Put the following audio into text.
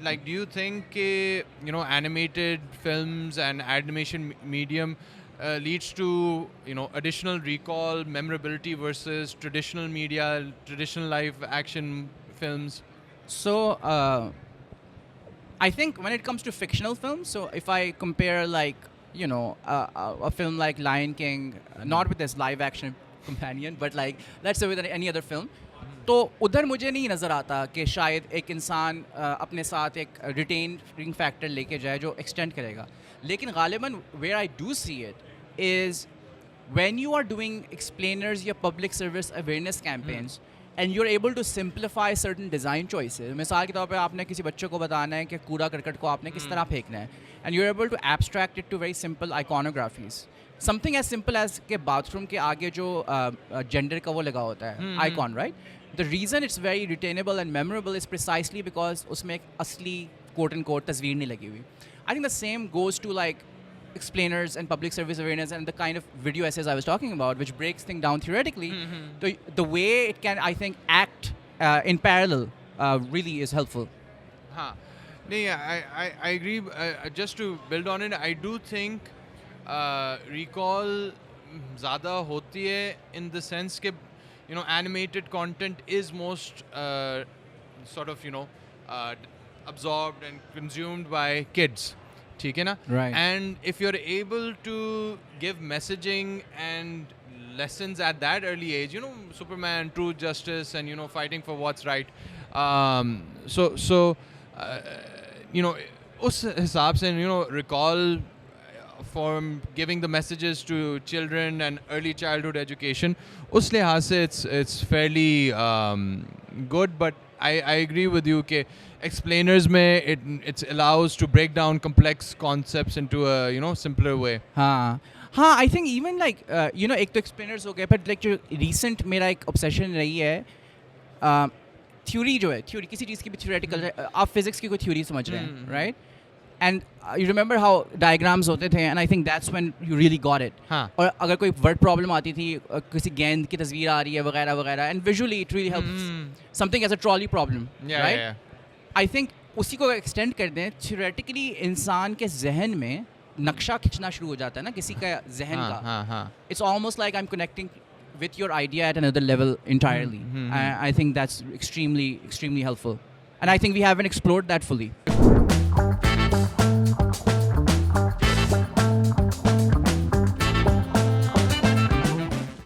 Like, do you think animated films and animation medium leads to additional recall, memorability versus traditional media, traditional live action films? So I think when it comes to fictional films, so if I compare like a film like Lion King, not with this live action companion, but like let's say with any other film, तो उधर मुझे नहीं नज़र आता कि शायद एक इंसान अपने साथ एक रिटेनिंग फैक्टर लेके जाए जो एक्सटेंड करेगा. लेकिन गालिबन where I do see it is when you are doing explainers या public service awareness campaigns and you're able to simplify certain design choices. मिसाल के तौर पे आपने किसी बच्चे को बताना है कि कूड़ा करकट को आपने किस तरह फेंकना है, and you're able to abstract it to very simple iconographies. Something as simple as के bathroom के आगे जो gender का वो लगा होता है icon, right? The reason it's very retainable and memorable is precisely because उसमें एक असली quote unquote तस्वीर नहीं लगी हुई. I think the same goes to like explainers and public service awareness and the kind of video essays I was talking about, which breaks things down theoretically. The way it can, I think, act in parallel really is helpful. हाँ नहीं, I agree. Just to build on it, I do think recall ज़्यादा होती है in the sense कि animated content is most sort of absorbed and consumed by kids. ठीक है ना? Right. And if you're able to give messaging and lessons at that early age, Superman, True Justice, and fighting for what's right. So उस हिसाब से recall from giving the messages to children and early childhood education, उस लिहाज से it's fairly good, but I agree with you कि explainers में it allows to break down complex concepts into a simpler way. हाँ हाँ, I think even like एक तो explainers हो गए, बट लाइक जो रिसेंट मेरा एक ऑब्सेशन रही है थ्योरी जो है, थ्योरी किसी चीज़ की भी थ्योरेटिकल, आप फिजिक्स की कोई थ्योरी समझ रहे हैं, right? And you remember how diagrams होते थे, and I think that's when you really got it. हाँ. और अगर कोई वर्ड प्रॉब्लम आती थी, किसी गेंद की तस्वीर आ रही है वगैरह वगैरह, and visually it really helps. Something as a trolley problem, right? I think उसी को एक्सटेंड कर दें, थ्योरेटिकली इंसान के जहन में नक्शा खींचना शुरू हो जाता है ना किसी का जहन का. It's almost like I am connecting with your idea at another level entirely. I think that's extremely helpful, and I think we haven't explored that fully.